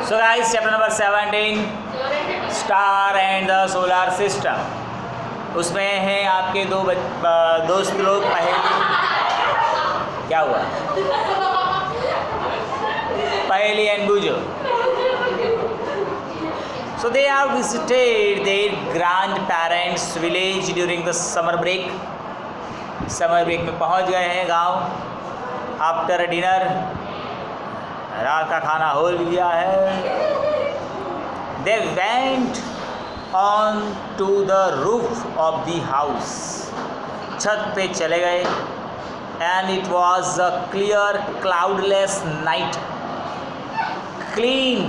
So guys, chapter number 17, star and the solar system. उसमें है आपके दो दोस्त लोग। पहेली क्या हुआ? पहेली एंड बूझो। So they are visited their grandparents' village during the summer break. Summer break में पहुंच गए हैं गांव। आफ्टर डिनर, रात का खाना हो लिया है। They went on to the roof of the house. छत पे चले गए। And it was a clear cloudless night. Clean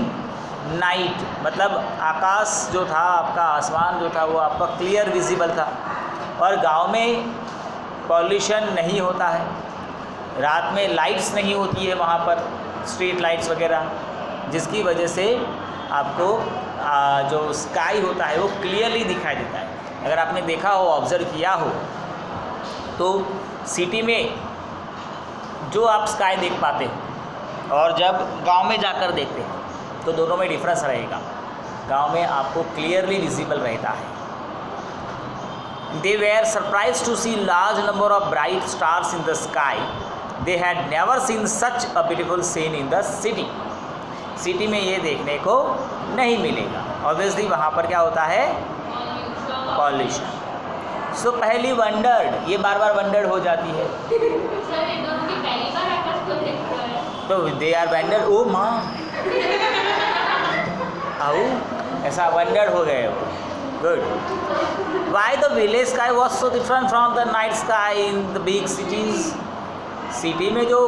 night मतलब आकाश जो था, आपका आसमान जो था वो आपका क्लियर विजिबल था। और गांव में पॉल्यूशन नहीं होता है, रात में लाइट्स नहीं होती है वहाँ पर, स्ट्रीट लाइट्स वगैरह, जिसकी वजह से आपको जो स्काई होता है वो क्लियरली दिखाई देता है। अगर आपने देखा हो, ऑब्ज़र्व किया हो, तो सिटी में जो आप स्काई देख पाते हो और जब गांव में जाकर देखते हैं तो दोनों में डिफरेंस रहेगा। गांव में आपको क्लियरली विजिबल रहता है। They were surprised to see large number of bright stars in the sky. They had never seen such a beautiful scene in the city. City में ये देखने को नहीं मिलेगा। ऑब्वियसली वहाँ पर क्या होता है? पॉल्यूशन। सो पहली वंडर्ड, ये बार बार वंडर्ड हो जाती है तो दे आर वंडर्ड। ओ माँ, आओ, ऐसा वंडर्ड हो गए हो। Good. Why the village sky was so different from the night sky in the big cities? City में जो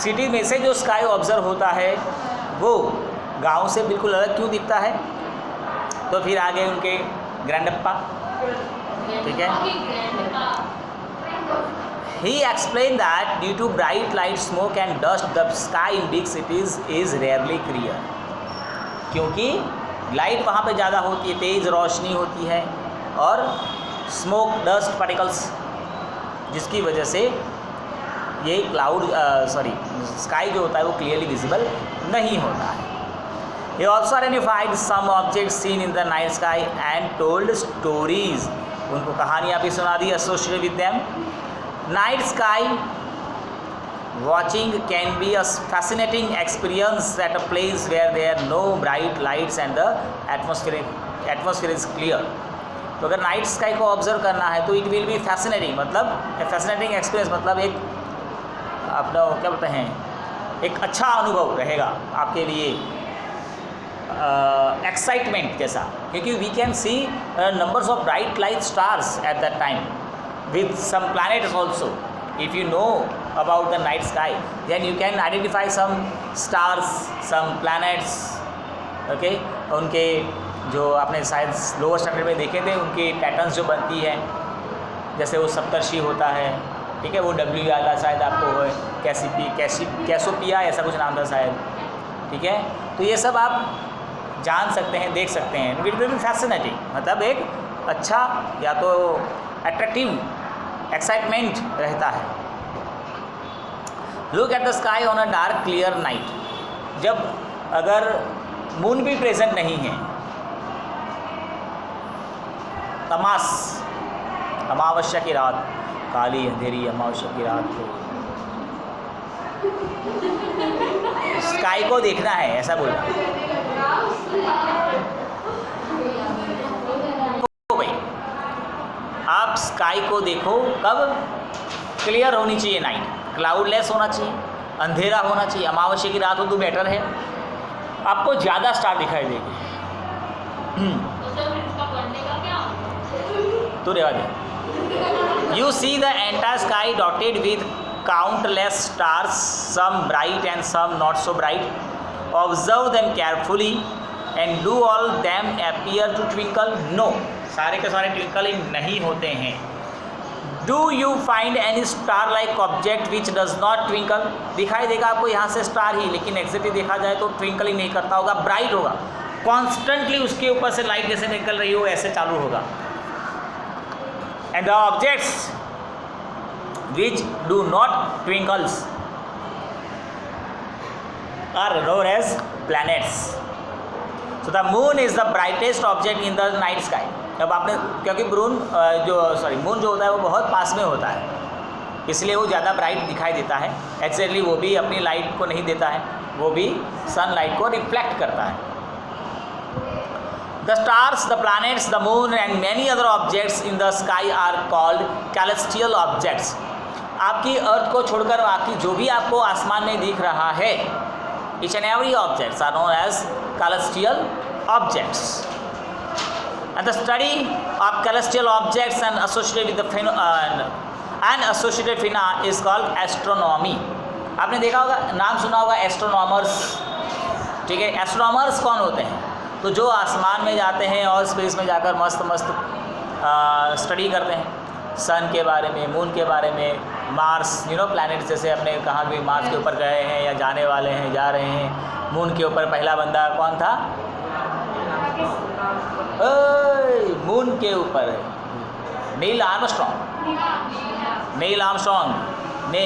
सिटी में से जो स्काई ऑब्जर्व होता है वो गांव से बिल्कुल अलग क्यों दिखता है? तो फिर आगे उनके ग्रैंडप्पा, ठीक है, He explained that due to bright light, smoke and dust, the sky in big cities is rarely clear. क्योंकि लाइट वहाँ पे ज़्यादा होती है, तेज़ रोशनी होती है, और स्मोक, डस्ट पार्टिकल्स, जिसकी वजह से ये स्काई जो होता है वो क्लियरली विजिबल नहीं होता है। He also identified some objects seen in the night sky and told stories. उनको कहानियाँ भी सुना दी associated with them. Night sky watching can be a fascinating experience at a place where there are no bright lights and the atmosphere is clear. तो अगर night sky को observe करना है तो इट विल बी फैसिनेटिंग, मतलब fascinating experience, मतलब एक अपना क्या बोलते हैं, एक अच्छा अनुभव रहेगा आपके लिए, एक्साइटमेंट जैसा, क्योंकि we can see numbers of bright light stars at that time with some planets also. If you know about the night sky, then you can identify some stars, some planets. Okay, उनके जो आपने शायद lower standard में देखे थे, उनके patterns जो बनती है, जैसे वो सप्तर्षि होता है, ठीक है, वो डब्ल्यू याद था शायद आपको, कैसोपिया ऐसा कुछ नाम था शायद, ठीक है। तो ये सब आप जान सकते हैं, देख सकते हैं। इट विल बी फैसिनेटिंग, मतलब एक अच्छा या तो अट्रैक्टिव एक्साइटमेंट रहता है। Look at the sky on a dark clear night, जब अगर मून भी प्रेजेंट नहीं है, तमास, अमावस्या की रात, काली अंधेरी अमावस्या की रात को स्काई को देखना है, ऐसा बोलना भाई। आप स्काई को देखो कब? क्लियर होनी चाहिए नाइट, क्लाउडलेस होना चाहिए, अंधेरा होना चाहिए। अमावस्या की रात हो तो बेटर है, आपको ज़्यादा स्टार दिखाई देगी। तो रेवा दे, you see the entire sky dotted with countless stars, some bright and some not so bright. Observe them carefully and do all them appear to twinkle? No, सारे के सारे ट्विंकलिंग नहीं होते हैं। Do you find any star like object which does not twinkle? दिखाई देगा आपको यहाँ से स्टार ही, लेकिन एग्जैक्टली देखा जाए तो ट्विंकलिंग नहीं करता होगा, ब्राइट होगा, कॉन्स्टेंटली उसके ऊपर से लाइट जैसे निकल रही हो ऐसे चालू होगा। And the objects which do not twinkles, are known as planets. So the moon is the brightest object in the night sky. अब आपने, क्योंकि मून जो होता है वो बहुत पास में होता है, इसलिए वो ज़्यादा ब्राइट दिखाई देता है. एक्जैक्टली वो भी अपनी लाइट को नहीं देता है, वो भी सनलाइट को रिफ्लेक्ट करता है. The stars, the planets, the moon and many other objects in the sky are called celestial objects. आपकी अर्थ को छोड़कर बाकी जो भी आपको आसमान में दिख रहा है, each and every objects are known as celestial objects. And the study of celestial objects and associated with the associated phenomena is called astronomy. आपने देखा होगा, नाम सुना होगा एस्ट्रोनॉमर्स. ठीक है, एस्ट्रोनॉमर्स कौन होते हैं? तो जो आसमान में जाते हैं और स्पेस में जाकर मस्त स्टडी करते हैं सन के बारे में, मून के बारे में, मार्स, प्लैनेट्स, जैसे अपने कहाँ भी मार्स के ऊपर गए हैं या जाने वाले हैं, जा रहे हैं. मून के ऊपर पहला बंदा कौन था? मून के ऊपर नील आर्मस्ट्रॉन्ग ने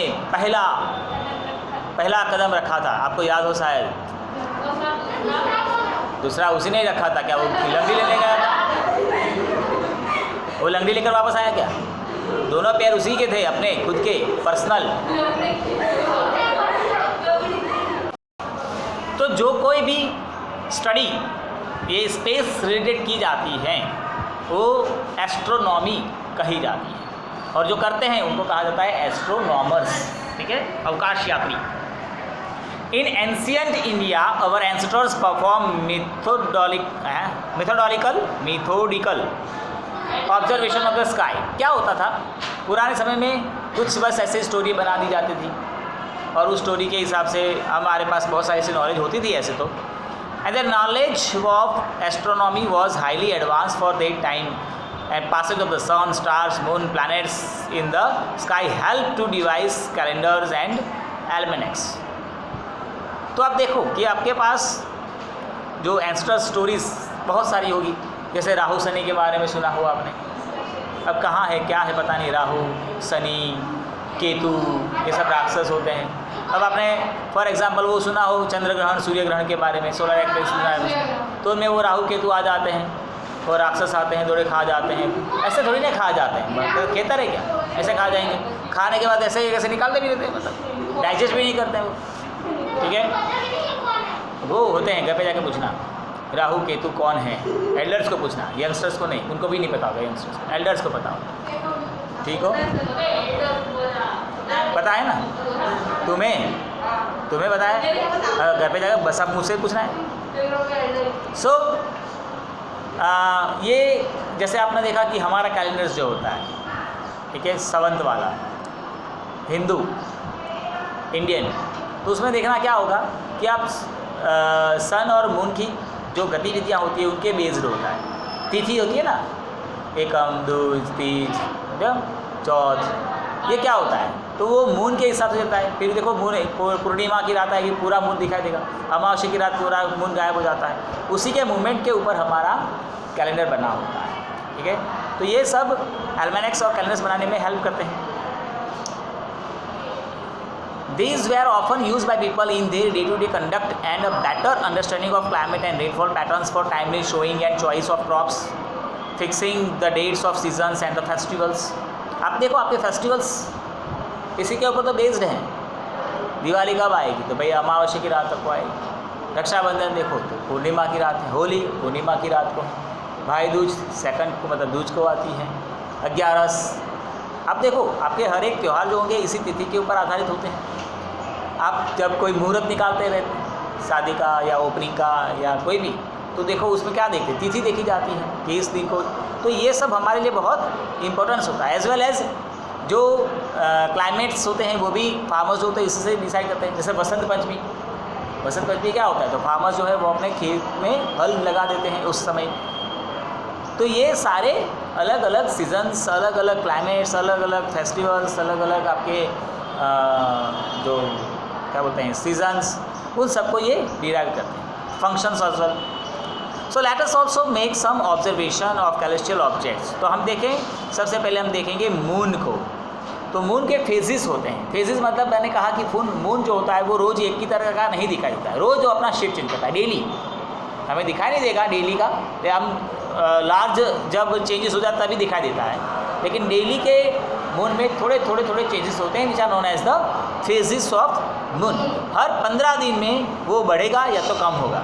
पहला कदम रखा था. आपको याद हो शायद. दूसरा उसी ने रखा था. क्या वो लंगड़ी लेने गया था? वो लंगड़ी लेकर वापस आया क्या? दोनों पैर उसी के थे, अपने खुद के पर्सनल. तो जो कोई भी स्टडी ये स्पेस रिलेटेड की जाती है वो एस्ट्रोनॉमी कही जाती है, और जो करते हैं उनको कहा जाता है एस्ट्रोनॉमर्स. ठीक है, अवकाश यात्री. In ancient India, our ancestors performed methodical observation of the sky. क्या होता था पुराने समय में? कुछ बस ऐसे स्टोरी बना दी जाती थी और उस स्टोरी के हिसाब से हमारे पास बहुत सारी ऐसी नॉलेज होती थी ऐसे तो. And the knowledge of astronomy was highly advanced for that time, and passage of the sun, stars, moon, planets in the sky helped to devise calendars and almanacs. तो आप देखो कि आपके पास जो एंसेस्टर स्टोरीज बहुत सारी होगी, जैसे राहु शनि के बारे में सुना हो आपने. अब कहाँ है क्या है पता नहीं. राहु, शनि, केतु, ये सब राक्षस होते हैं. अब आपने फॉर एग्जांपल वो सुना हो चंद्र ग्रहण, सूर्य ग्रहण के बारे में, सोलर एक्लिप्स सुना है, तो उनमें वो राहु केतु आ जाते हैं और राक्षस आते हैं, दौड़े खा जाते हैं. ऐसे थोड़ी ना खा जाते हैं, खेतर है क्या? ऐसे खा जाएंगे. खाने के बाद ऐसे कैसे निकालते भी रहते हैं, मतलब डाइजेस्ट भी नहीं करते हैं वो. ठीक है, वो होते हैं. घर पे जाके पूछना राहु केतु कौन है, एल्डर्स को पूछना, यंगस्टर्स को नहीं, उनको भी नहीं पता होगा. यंगस्टर्स को, एल्डर्स को पता होगा. ठीक हो, पता है ना तुम्हें पता है. घर पे जाकर बस आप मुझसे पूछना है. सो ये जैसे आपने देखा कि हमारा कैलेंडर्स जो होता है, ठीक है, संवत वाला हिंदू इंडियन, तो उसमें देखना क्या होगा कि आप सन और मून की जो गतिविधियाँ होती है उनके बेस्ड होता है. तिथि होती है ना, एकम, दूज, तीज, चौथ, ये क्या होता है तो वो मून के हिसाब से होता है. फिर देखो मून पूर्णिमा की रात आएगी, पूरा मून दिखाई देगा. अमावस्या की रात पूरा मून गायब हो जाता है. उसी के मूवमेंट के ऊपर हमारा कैलेंडर बना होता है. ठीक है, तो ये सब एल्मेनेक्स और कैलेंडर्स बनाने में हेल्प करते हैं. These were often used by people in their day-to-day conduct and a better understanding of climate and rainfall patterns for timely sowing and choice of crops, fixing the dates of seasons and the festivals. आप देखो आपके festivals इसी के ऊपर तो based हैं. दिवाली कब आएगी तो भाई अमावस्या की रात को आएगी. रक्षाबंधन देखो तो पूर्णिमा की रात है. होली पूर्णिमा की रात को. भाई दूज सेकंड को मतलब दूज को आती है. 11 आप देखो आपके हर एक त्यौहार जो होंगे इसी तिथि के ऊपर आधारित होते हैं. आप जब कोई मुहूर्त निकालते रहते हैं शादी का या ओपनिंग का या कोई भी, तो देखो उसमें क्या देखते हैं, तिथि देखी जाती है कि इस दिन को. तो ये सब हमारे लिए बहुत इम्पोर्टेंस होता है. एज वेल एज जो क्लाइमेट्स होते हैं वो भी फार्मर्स होते हैं इससे डिसाइड करते हैं. जैसे बसंत पंचमी क्या होता है तो फार्मर्स जो है वो अपने खेत में हल लगा देते हैं उस समय. तो ये सारे अलग अलग सीजन्स, अलग अलग क्लाइमेट्स, अलग अलग फेस्टिवल्स, अलग अलग आपके जो क्या बोलते हैं सीजन्स, उन सबको ये डिराइव करते हैं. Functions also. So let us also make some observation of celestial objects. तो हम देखें, सबसे पहले हम देखेंगे मून को. तो मून के फेजेस होते हैं। फेजेस मतलब मैंने कहा कि मून जो होता है वो रोज़ एक की तरह का नहीं दिखाई देता है, रोज़ वो अपना शेप चेंज करता है। डेली हमें दिखाई नहीं देगा डेली का, हम लार्ज जब चेंजेस हो जाता है तभी दिखाई देता है, लेकिन डेली के मून में थोड़े थोड़े चेंजेस होते हैं, which are known as the phases of moon. हर 15 दिन में वो बढ़ेगा या तो कम होगा,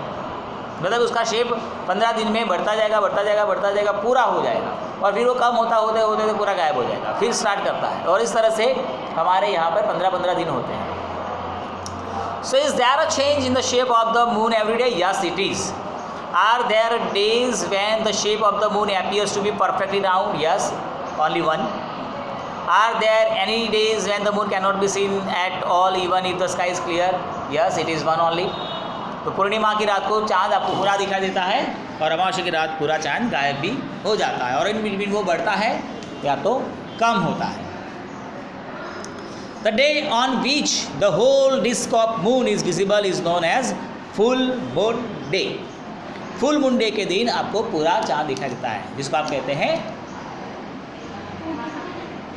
मतलब उसका शेप 15 दिन में बढ़ता जाएगा, पूरा हो जाएगा, और फिर वो कम होते होते पूरा गायब हो जाएगा, फिर स्टार्ट करता है। और इस तरह से हमारे यहाँ पर 15-15 दिन होते हैं। So is there a change in the shape of the moon every day? Yes it is. Are there days when the shape of the moon appears to be perfectly round? Yes, only one. Are there any days when the moon cannot be seen at all even if the sky is clear? Yes, it is one only. तो पूर्णिमा की रात को चाँद आपको पूरा दिखाई देता है और अमावस्या की रात पूरा चाँद गायब भी हो जाता है, और इन बिटवीन वो बढ़ता है या तो कम होता है। The day on which the whole disc of moon is visible is known as full moon day. Full moon day के दिन आपको पूरा चाँद दिखाई देता है, जिसको आप कहते हैं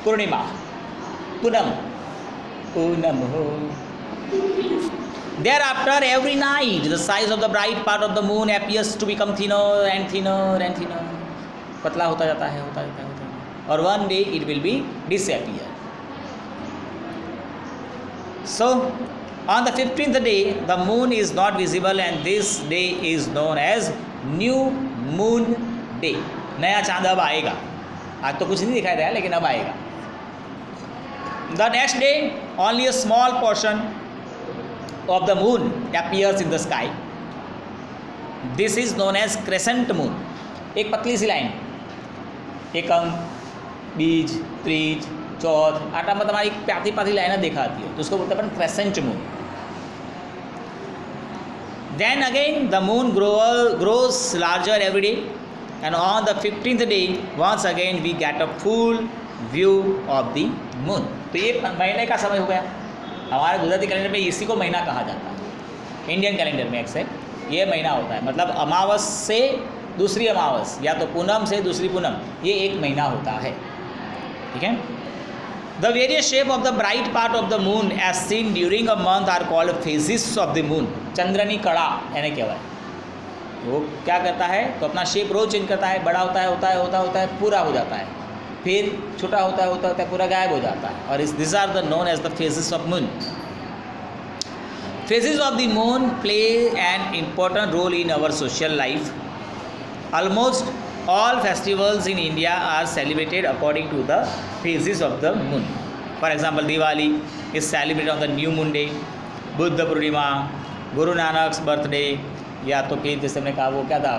पूर्णिमा, पूनम हो। Thereafter, every night, the size of the bright part of the moon appears to become thinner and thinner. पतला होता जाता है, और one day it will be disappear. So, on the 15th day, the moon is not visible, and this day is known as new moon day. नया चांद अब आएगा, आज तो कुछ नहीं दिखाई दे रहा लेकिन अब आएगा। The next day, only a small portion of the moon appears in the sky. This is known as crescent moon. एक पतली सी लाइन, एकम, बीज, त्रिज, चौथ, आटा मतलब हमारी पातली लाइनें दिखाती है, तो उसको बोलते हैं अपन crescent moon. Then again the moon grows larger every day, and on the 15th day once again we get a full view of the moon. तो ये महीने का समय हो गया। हमारे गुजराती कैलेंडर में इसी को महीना कहा जाता है, इंडियन कैलेंडर में एक्सेप्ट ये महीना होता है, मतलब अमावस से दूसरी अमावस या तो पूनम से दूसरी पूनम, ये एक महीना होता है। ठीक है। The various shape of the bright part of the moon as seen during a month are called phases of the moon. चंद्रनी कड़ा यानी केवल वो क्या करता है, तो अपना शेप रोज चेंज करता है, बड़ा होता है, पूरा हो जाता है, फिर छोटा होता है, पूरा गायब हो जाता है, और this are the known as the phases of moon. Phases of the moon play an important role in our social life. Almost all festivals in India are celebrated according to the phases of the moon. For example, Diwali is celebrated on the new moon day, Buddha Purnima, Guru Nanak birthday, या तो फिर जैसे हमने कहा वो क्या था,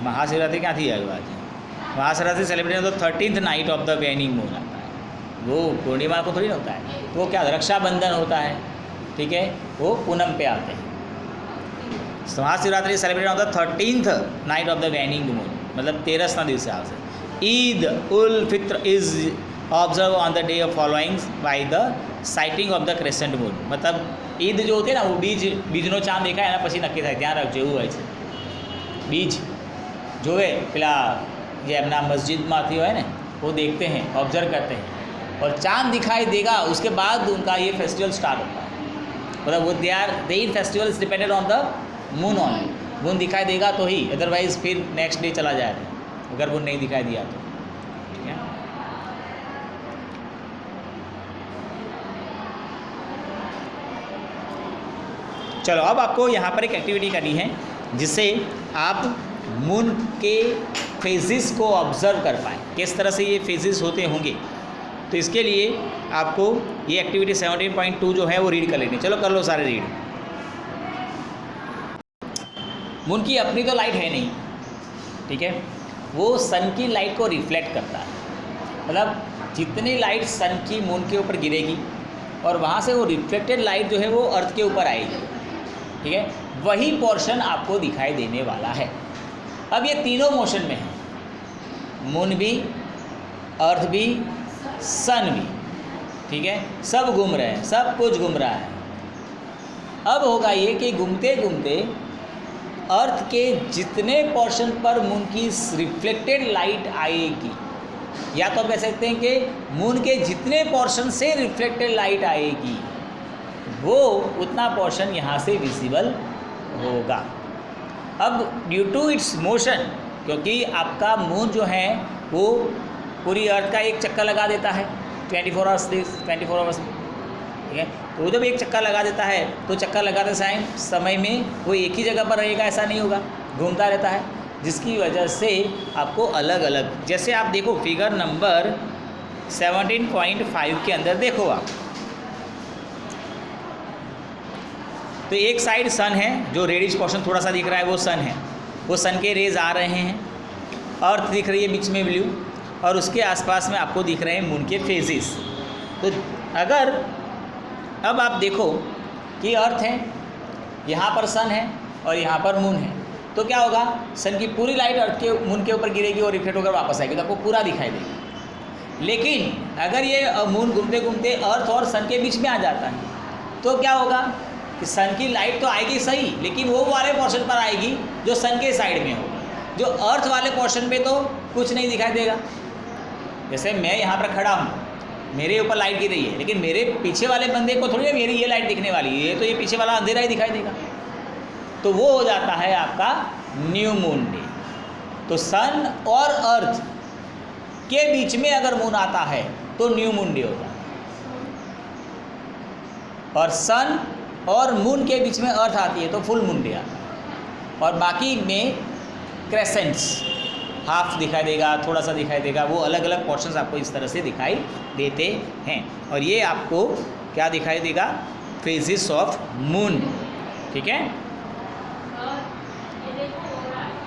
महाशिवरात्रि क्या थी आज? Mahashivratri celebrate on the 13th night of the waning moon आता है, वो पूर्णिमा को थोड़ी ना होता है, वो क्या रक्षाबंधन होता है। ठीक है, वो पूनम पे आते हैं। Mahashivratri celebrate on the 13th night of the waning moon, मतलब 13वां दिवस है। Eid ul Fitr is observe on the day of following by the sighting of the crescent moon. मतलब ईद जो होती है ना, वो बीजनो चांद देखा है ना, પછી નક્કી થાય, ધ્યાન રાખજો એવું હોય છે। बीज જોવે પેલા જે એમના મસ્જિદમાંથી હોય ને, वो देखते हैं, ऑब्जर्व करते हैं, और चांद दिखाई देगा उसके बाद उनका ये फेस्टिवल स्टार्ट होता है। मतलब वो their festival is depended on the moon only. Moon दिखाई देगा तो ही, अदरवाइज फिर नेक्स्ट डे चला जाएगा, अगर मून नहीं दिखाई दिया तो। ठीक है। चलो अब आपको यहाँ पर एक एक्टिविटी करनी है जिससे आप मून के फेजेस को ऑब्जर्व कर पाएँ, किस तरह से ये फेजेस होते होंगे। तो इसके लिए आपको ये एक्टिविटी 17.2 जो है वो रीड कर लेनी। चलो कर लो सारे रीड। मून की अपनी तो लाइट है नहीं, ठीक है, वो सन की लाइट को रिफ्लेक्ट करता है। मतलब जितनी लाइट सन की मून के ऊपर गिरेगी और वहाँ से वो रिफ्लेक्टेड लाइट जो है वो अर्थ के ऊपर आएगी। ठीक है, वही पोर्शन आपको दिखाई देने वाला है। अब ये तीनों मोशन में है, मून भी, अर्थ भी, सन भी। ठीक है, सब घूम रहे हैं, सब कुछ घूम रहा है। अब होगा ये कि घूमते घूमते अर्थ के जितने पोर्शन पर मून की रिफ्लेक्टेड लाइट आएगी या तो आप कह सकते हैं कि मून के जितने पोर्शन से रिफ्लेक्टेड लाइट आएगी वो उतना पोर्शन यहाँ से विजिबल होगा। अब ड्यू टू इट्स मोशन, क्योंकि आपका मून जो है वो पूरी अर्थ का एक चक्कर लगा देता है 24 आवर्स में, ठीक है। तो वो जब एक चक्कर लगा देता है तो चक्कर लगाते समय में वो एक ही जगह पर रहेगा ऐसा नहीं होगा, घूमता रहता है, जिसकी वजह से आपको अलग अलग, जैसे आप देखो फिगर नंबर 17.5 के अंदर देखो आप, तो एक साइड सन है, जो रेडिश पोर्शन थोड़ा सा दिख रहा है वो सन है, वो सन के रेज आ रहे हैं, अर्थ दिख रही है बीच में ब्लू, और उसके आसपास में आपको दिख रहे हैं मून के फेजेस। तो अगर अब आप देखो कि अर्थ है, यहाँ पर सन है और यहाँ पर मून है, तो क्या होगा, सन की पूरी लाइट अर्थ के मून के ऊपर गिरेगी और रिफ्लेक्ट होकर वापस आएगी, तो आपको पूरा दिखाई देगा। लेकिन अगर ये मून घूमते घूमते अर्थ और सन के बीच में आ जाता है तो क्या होगा कि सन की लाइट तो आएगी सही, लेकिन वो वाले पोर्शन पर आएगी जो सन के साइड में होगा, जो अर्थ वाले पोर्शन पे तो कुछ नहीं दिखाई देगा। जैसे मैं यहाँ पर खड़ा हूँ, मेरे ऊपर लाइट गिर रही है, लेकिन मेरे पीछे वाले बंदे को थोड़ी मेरी ये लाइट दिखने वाली है, ये तो ये पीछे वाला अंधेरा ही दिखाई देगा। तो वो हो जाता है आपका न्यू मून डे। तो सन और अर्थ के बीच में अगर मून आता है तो न्यू मून डे होता है, और सन और मून के बीच में अर्थ आती है तो फुल मून डे आता है। और बाकी में क्रेसेंट्स हाफ दिखाई देगा, थोड़ा सा दिखाई देगा, वो अलग अलग पोर्शंस आपको इस तरह से दिखाई देते हैं। और ये आपको क्या दिखाई देगा, फेजेस ऑफ मून, ठीक है।